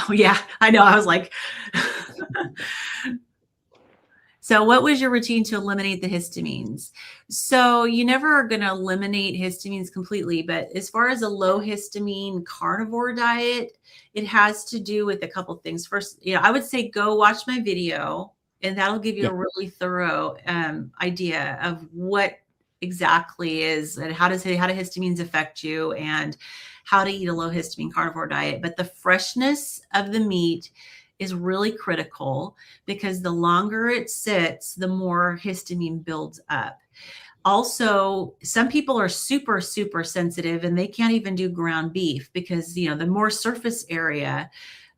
Oh yeah, I know. I was like, so what was your routine to eliminate the histamines? So you never are going to eliminate histamines completely, but as far as a low histamine carnivore diet, it has to do with a couple of things. First, I would say go watch my video, and that'll give you a really thorough idea of what exactly is and how do histamines affect you and how to eat a low histamine carnivore diet. But the freshness of the meat is really critical because the longer it sits, the more histamine builds up. Also, some people are super, super sensitive and they can't even do ground beef because, the more surface area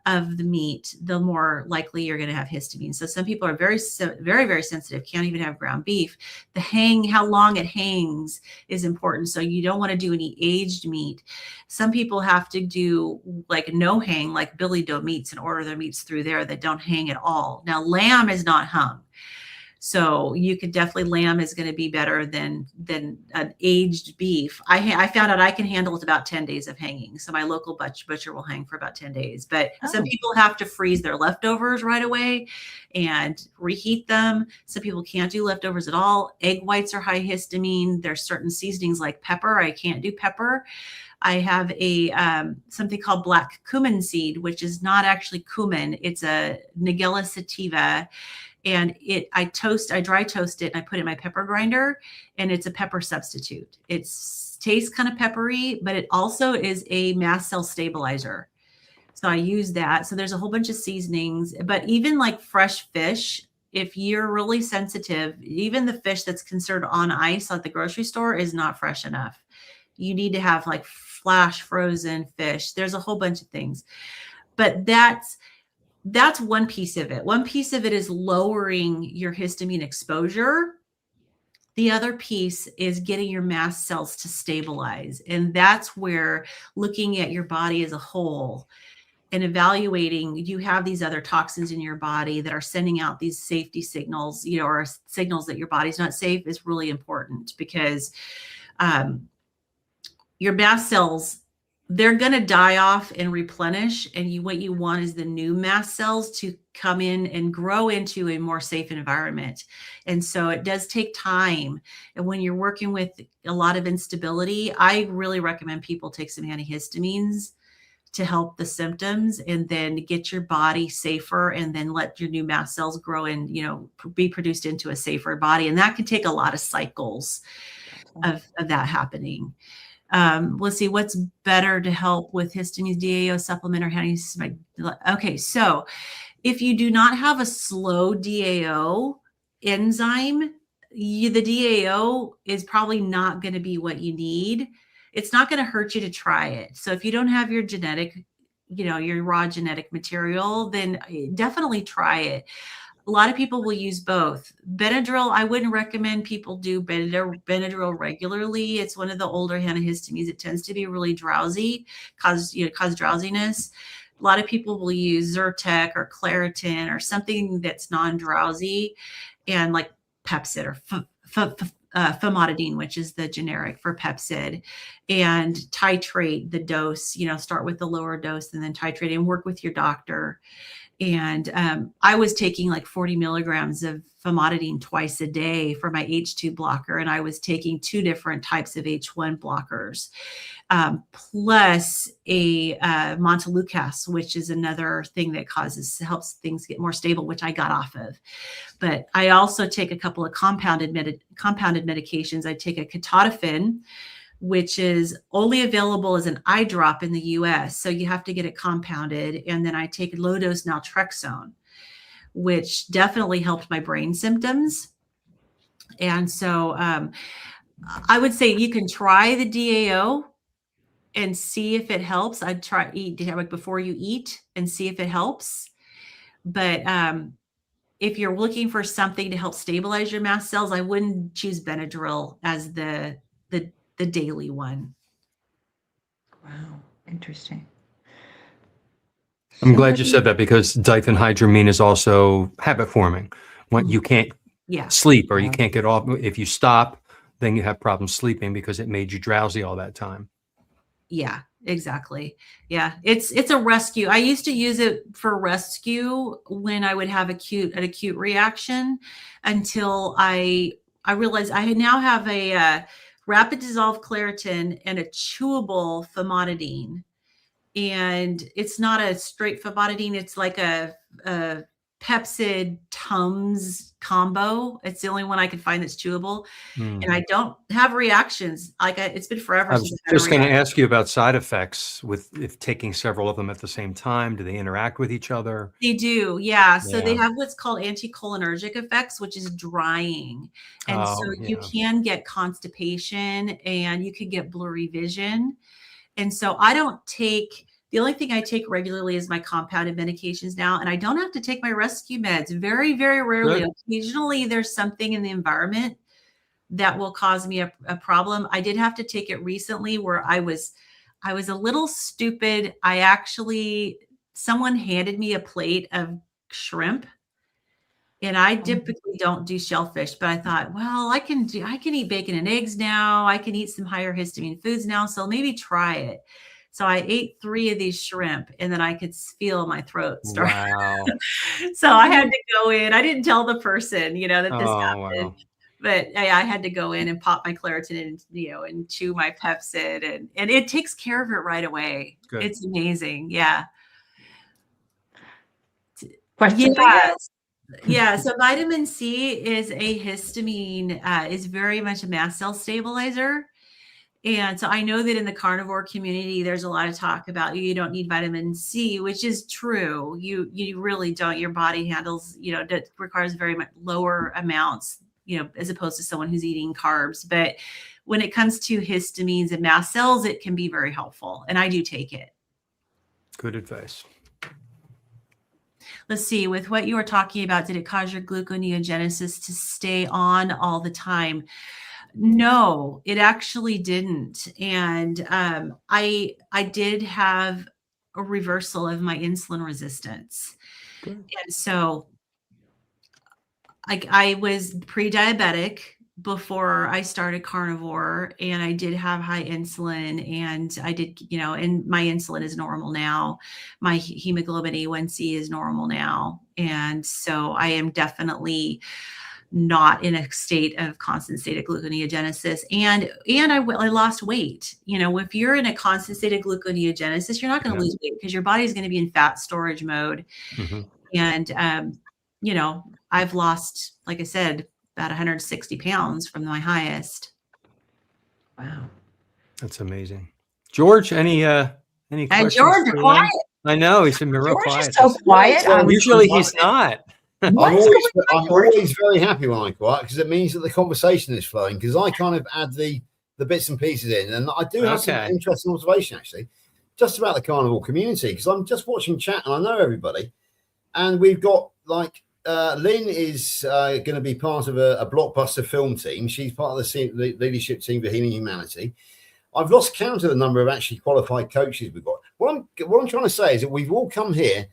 of the meat, the more likely you're going to have histamine. So some people are very, very, very sensitive, can't even have ground beef. How long it hangs is important. So you don't want to do any aged meat. Some people have to do like no hang, like Billy Doe meats, and order their meats through there that don't hang at all. Now, lamb is not hung. So you could lamb is going to be better than an aged beef. I found out I can handle it about 10 days of hanging. So my local butcher will hang for about 10 days. But some people have to freeze their leftovers right away and reheat them. Some people can't do leftovers at all. Egg whites are high histamine. There's certain seasonings like pepper. I can't do pepper. I have something called black cumin seed, which is not actually cumin. It's a Nigella sativa. And I dry toast it and I put it in my pepper grinder, and it's a pepper substitute. It tastes kind of peppery, but it also is a mast cell stabilizer. So I use that. So there's a whole bunch of seasonings, but even like fresh fish, if you're really sensitive, even the fish that's considered on ice at the grocery store is not fresh enough. You need to have like flash frozen fish. There's a whole bunch of things, but that's one piece of it. One piece of it is lowering your histamine exposure. The other piece is getting your mast cells to stabilize. And that's where looking at your body as a whole and evaluating, you have these other toxins in your body that are sending out these safety signals, or signals that your body's not safe, is really important because your mast cells, they're going to die off and replenish. And what you want is the new mast cells to come in and grow into a more safe environment. And so it does take time. And when you're working with a lot of instability, I really recommend people take some antihistamines to help the symptoms, and then get your body safer, and then let your new mast cells grow and, be produced into a safer body. And that can take a lot of cycles of that happening. Let's see, what's better to help with histamine, DAO supplement, or histamine? Okay, so if you do not have a slow DAO enzyme, the DAO is probably not going to be what you need. it's not going to hurt you to try it. So if you don't have your genetic, your raw genetic material, then definitely try it. A lot of people will use both. Benadryl, I wouldn't recommend people do Benadryl regularly. It's one of the older antihistamines. It tends to be really drowsy, cause drowsiness. A lot of people will use Zyrtec or Claritin or something that's non-drowsy, and like Pepcid or famotidine, which is the generic for Pepcid, and titrate the dose. Start with the lower dose and then titrate and work with your doctor. And I was taking like 40 milligrams of famotidine twice a day for my H2 blocker. And I was taking 2 different types of H1 blockers, plus a Montelukast, which is another thing that helps things get more stable, which I got off of. But I also take a couple of compounded medications. I take a Ketotifen, which is only available as an eye drop in the US. So you have to get it compounded. And then I take low dose naltrexone, which definitely helped my brain symptoms. And so I would say you can try the DAO and see if it helps. I'd try eat before you eat and see if it helps. But if you're looking for something to help stabilize your mast cells, I wouldn't choose Benadryl as the daily one. Wow, interesting. I'm glad you said that, because diphenhydramine is also habit forming. When you can't sleep or you can't get off, if you stop, then you have problems sleeping because it made you drowsy all that time. Yeah, exactly. Yeah, it's a rescue. I used to use it for rescue when I would have an acute reaction, until I realized I now have a rapid dissolve Claritin and a chewable famotidine. And it's not a straight famotidine. It's like a Pepcid Tums combo. It's the only one I could find that's chewable. And I don't have reactions. It's been forever. I was just going to ask you about side effects if taking several of them at the same time. Do they interact with each other? They do, yeah. So they have what's called anticholinergic effects, which is drying. And you can get constipation and you can get blurry vision. And so the only thing I take regularly is my compounded medications now, and I don't have to take my rescue meds. Very, very rarely. Good. Occasionally there's something in the environment that will cause me a problem. I did have to take it recently where I was a little stupid. Someone handed me a plate of shrimp, and I typically don't do shellfish, but I thought, well, I can eat bacon and eggs now. I can eat some higher histamine foods now. So maybe try it. So I ate 3 of these shrimp, and then I could feel my throat start. Wow. So I had to go in. I didn't tell the person, that this happened. Wow. But I had to go in and pop my Claritin and chew my Pepcid, and it takes care of it right away. Good. It's amazing. Yeah. Question. Yeah. So vitamin C is a histamine, is very much a mast cell stabilizer. And so I know that in the carnivore community, there's a lot of talk about you don't need vitamin C, which is true. You really don't. Your body handles, that requires very much lower amounts, as opposed to someone who's eating carbs. But when it comes to histamines and mast cells, it can be very helpful. And I do take it. Good advice. Let's see, with what you were talking about, did it cause your gluconeogenesis to stay on all the time? No, it actually didn't. And I did have a reversal of my insulin resistance. Good. And so I was pre-diabetic before I started carnivore, and I did have high insulin, and I did, and my insulin is normal now. My hemoglobin A1C is normal now. And so I am definitely not in a state of constant state of gluconeogenesis. And I lost weight. If you're in a constant state of gluconeogenesis, you're not going to lose weight because your body's going to be in fat storage mode. Mm-hmm. And, I've lost, like I said, about 160 pounds from my highest. Wow. That's amazing. George, any questions? And George, you're quiet. I know, he's been real quiet. George is so quiet. Usually he's not. I'm always very happy when I'm quiet, because it means that the conversation is flowing, because I kind of add the the bits and pieces in, and I do have some Okay. interesting observation actually, just about the carnivore community, because I'm just watching chat and I know everybody, and we've got like Lynn is going to be part of a blockbuster film team. She's part of the leadership team for Healing Humanity. I've lost count of the number of actually qualified coaches we've got. What I'm trying to say is that we've all come here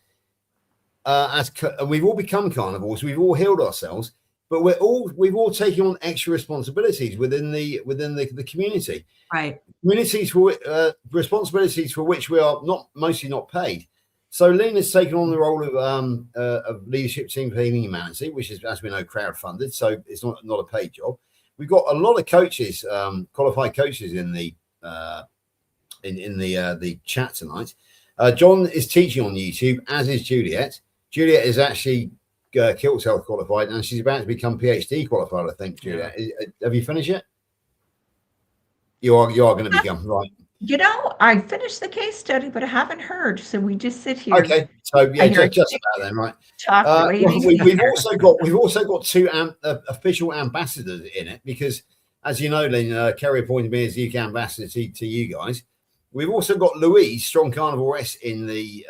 we've all become carnivores. We've all healed ourselves, but we've all taken on extra responsibilities within the community. Right. Communities for responsibilities for which we are mostly not paid. So Lynn has taken on the role of leadership team for Healing Humanity, which is, as we know, crowdfunded. So it's not a paid job. We've got a lot of coaches, qualified coaches in the chat tonight. John is teaching on YouTube, as is Juliet. Juliet is actually Kilt Health qualified, and she's about to become PhD qualified, I think. Juliet, have you finished yet? You are going to become, right? You know, I finished the case study, but I haven't heard. So we just sit here. Okay, so yeah, just about then, right? We've also got two official ambassadors in it, because, as you know, Lynn, Kerry appointed me as the UK ambassador to you guys. We've also got Louise, Strong Carnivoress, in the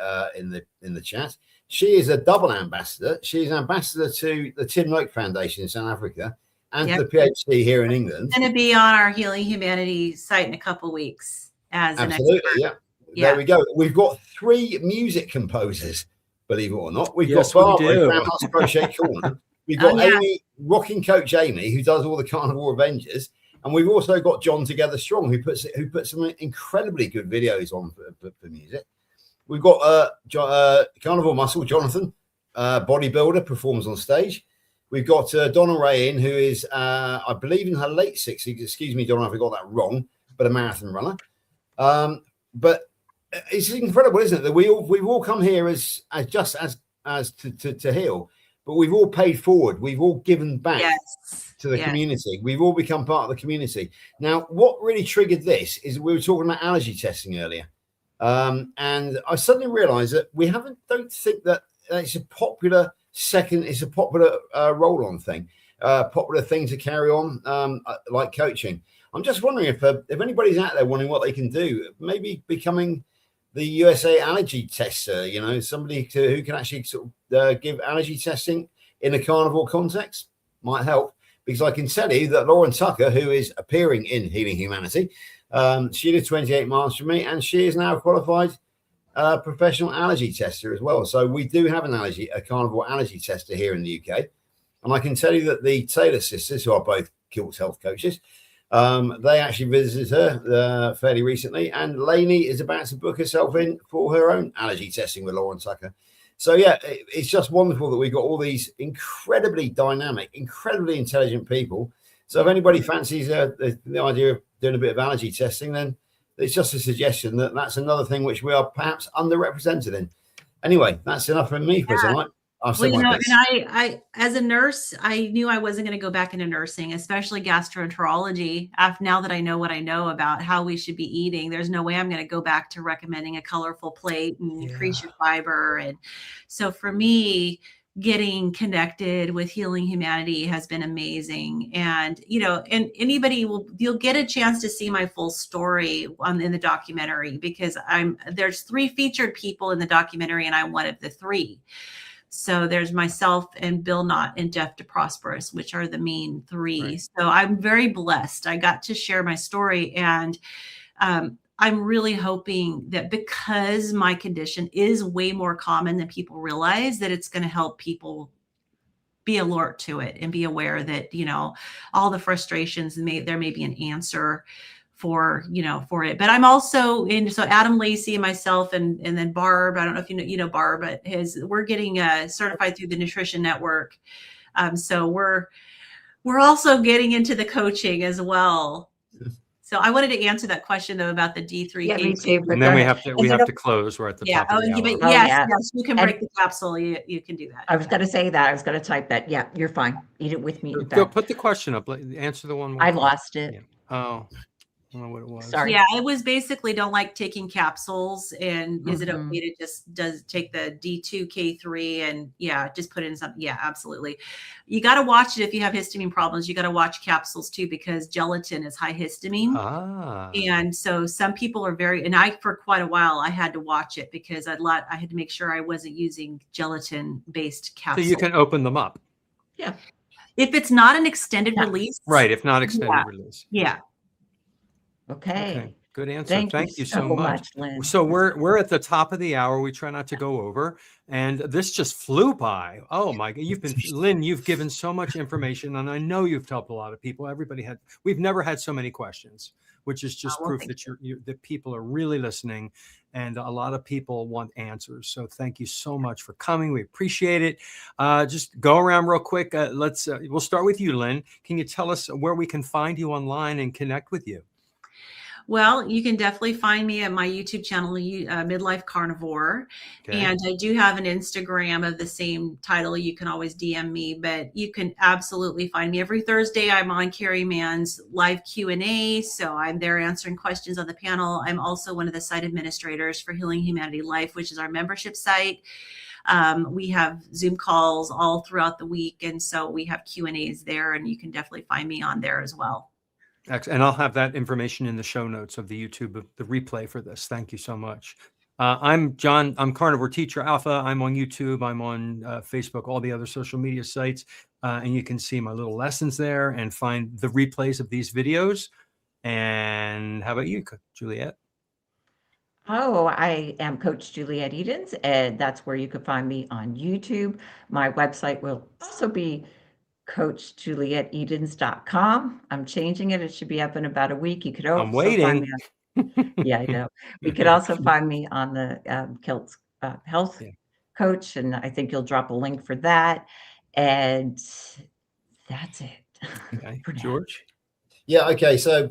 chat. She is a double ambassador. She's an ambassador to the Tim Noak Foundation in South Africa and to the PhD here in England. Going to be on our Healing Humanity site in a couple weeks. Absolutely, yeah. There we go. We've got 3 music composers, believe it or not. We've got Barbara, Grandma's Crochet Corner. We've got Amy, rocking coach Amy, who does all the Carnivore Avengers, and we've also got John Together Strong, who puts some incredibly good videos on for music. We've got Carnivore Muscle Jonathan, bodybuilder, performs on stage. We've got Donna Ray who is, I believe, in her late 60s. Excuse me, Donna, if I got that wrong, but a marathon runner. But it's incredible, isn't it, that we've all come here as to heal, but we've all paid forward. We've all given back to the community. We've all become part of the community. Now, what really triggered this is we were talking about allergy testing earlier, and I suddenly realised that we don't think that it's a popular roll-on thing, popular thing to carry on, like coaching. I'm just wondering if anybody's out there wondering what they can do, maybe becoming the USA allergy tester, somebody who can actually sort of give allergy testing in a carnivore context might help. Because I can tell you that Lauren Tucker, who is appearing in Healing Humanity, she lives 28 miles from me, and she is now a qualified professional allergy tester as well. So we do have a carnivore allergy tester here in the UK. And I can tell you that the Taylor sisters, who are both Kilt Health coaches, they actually visited her fairly recently, and Lainey is about to book herself in for her own allergy testing with Lauren Tucker. So yeah, it's just wonderful that we've got all these incredibly dynamic, incredibly intelligent people. So if anybody fancies the idea of doing a bit of allergy testing, then it's just a suggestion that that's another thing which we are perhaps underrepresented in. Anyway, that's enough from me for tonight. And I, as a nurse, I knew I wasn't going to go back into nursing, especially gastroenterology. Now that I know what I know about how we should be eating, there's no way I'm going to go back to recommending a colorful plate and increase your fiber. And so for me, getting connected with Healing Humanity has been amazing. And, and you'll get a chance to see my full story in the documentary, because there's 3 featured people in the documentary, and I'm one of the 3. So there's myself and Bill Knott and Jeff DeProsperous, which are the main 3. Right. So I'm very blessed. I got to share my story, and I'm really hoping that, because my condition is way more common than people realize, that it's going to help people be alert to it and be aware that, all the frustrations, there may be an answer for it. But I'm also so Adam Lacey and myself and then Barb, I don't know if you know Barb, but we're getting certified through the Nutrition Network. So we're also getting into the coaching as well. So I wanted to answer that question though about the D3. Yeah, me too, and then we have to close. We're at the top of the hour. Yes, you can break the capsule. You can do that. I was going to say that. I was going to type that. Yeah, you're fine. Eat it with me. Go put the question up. Answer the one. I lost it. Yeah. Oh. don't know what it was. Sorry. Yeah, it was basically don't like taking capsules, and is it Mhm. okay to just take the D2 K3 and just put in something? Yeah, absolutely. You got to watch it if you have histamine problems. You got to watch capsules too, because gelatin is high histamine. Ah. And so some people are and for quite a while, I had to watch it because I had to make sure I wasn't using gelatin based So capsules. you can open them up. Yeah. If it's not an extended Yeah. release. Right. If not extended release. Yeah. Okay. Good answer. Thank you so much. Lynn. So we're at the top of the hour. We try not to go over, and this just flew by. Oh my God. Lynn, you've given so much information, and I know you've helped a lot of people. We've never had so many questions, which is just well, proof that that people are really listening, and a lot of people want answers. So thank you so much for coming. We appreciate it. Just go around real quick. We'll start with you, Lynn. Can you tell us where we can find you online and connect with you? Well, you can definitely find me at my YouTube channel, Midlife Carnivore. Okay. And I do have an Instagram of the same title. You can always DM me, but you can absolutely find me. Every Thursday, I'm on Carrie Mann's live Q&A. So I'm there answering questions on the panel. I'm also one of the site administrators for Healing Humanity Life, which is our membership site. We have Zoom calls all throughout the week. And so we have Q&As there, and you can definitely find me on there as well. And I'll have that information in the show notes of the YouTube, the replay for this. Thank you so much. I'm John. I'm Carnivore Teacher Alpha. I'm on YouTube. I'm on Facebook, all the other social media sites. And you can see my little lessons there and find the replays of these videos. And how about you, Juliet? Oh, I am Coach Juliet Edens, and that's where you can find me on YouTube. My website will also be CoachJulietEdens.com. I'm changing it. It should be up in about a week. You could also I'm waiting. find me on, yeah, I know. We could also find me on the Kilt's Health Coach, and I think you'll drop a link for that. And that's it. Okay, George. Yeah, okay. So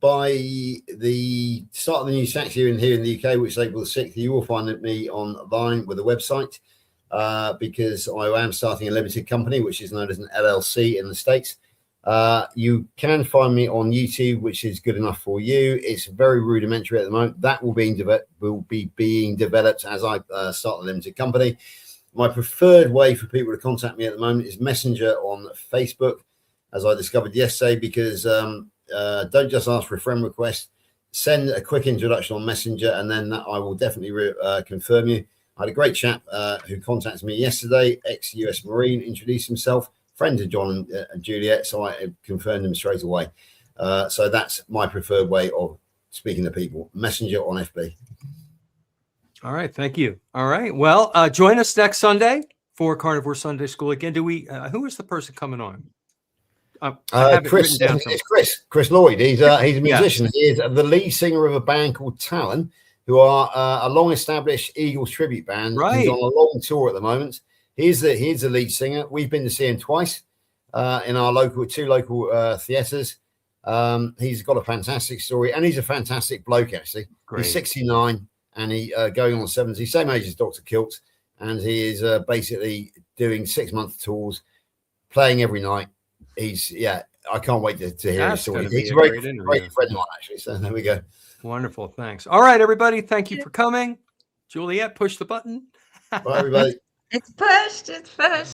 by the start of the new tax year here in the UK, which is April the 6th, you will find me online with a website because I am starting a limited company, which is known as an LLC in the States. You can find me on YouTube, which is good enough for you. It's very rudimentary at the moment. That will be being developed as I start the limited company. My preferred way for people to contact me at the moment is Messenger on Facebook, as I discovered yesterday, because don't just ask for a friend request. Send a quick introduction on Messenger, and then I will definitely confirm you. I had a great chap who contacted me yesterday, ex-US Marine, introduced himself, friend of John and Juliet, so I confirmed him straight away. So that's my preferred way of speaking to people, Messenger on FB. All right, thank you. All right, well, join us next Sunday for Carnivore Sunday School. Again, who is the person coming on? Chris Lloyd. He's a musician. He is the lead singer of a band called Talon, who are a long-established Eagles tribute band. Right. He's on a long tour at the moment. He's the lead singer. We've been to see him twice in our two local theatres. He's got a fantastic story, and he's a fantastic bloke. Actually, Great. He's 69 and he going on 70, same age as Dr. Kilt, and he is basically doing 6-month tours, playing every night. I can't wait to hear his story. He's a great friend of mine, actually. So there we go. Wonderful. Thanks. All right, everybody. Thank you for coming. Juliet, push the button. Bye, everybody. It's pushed.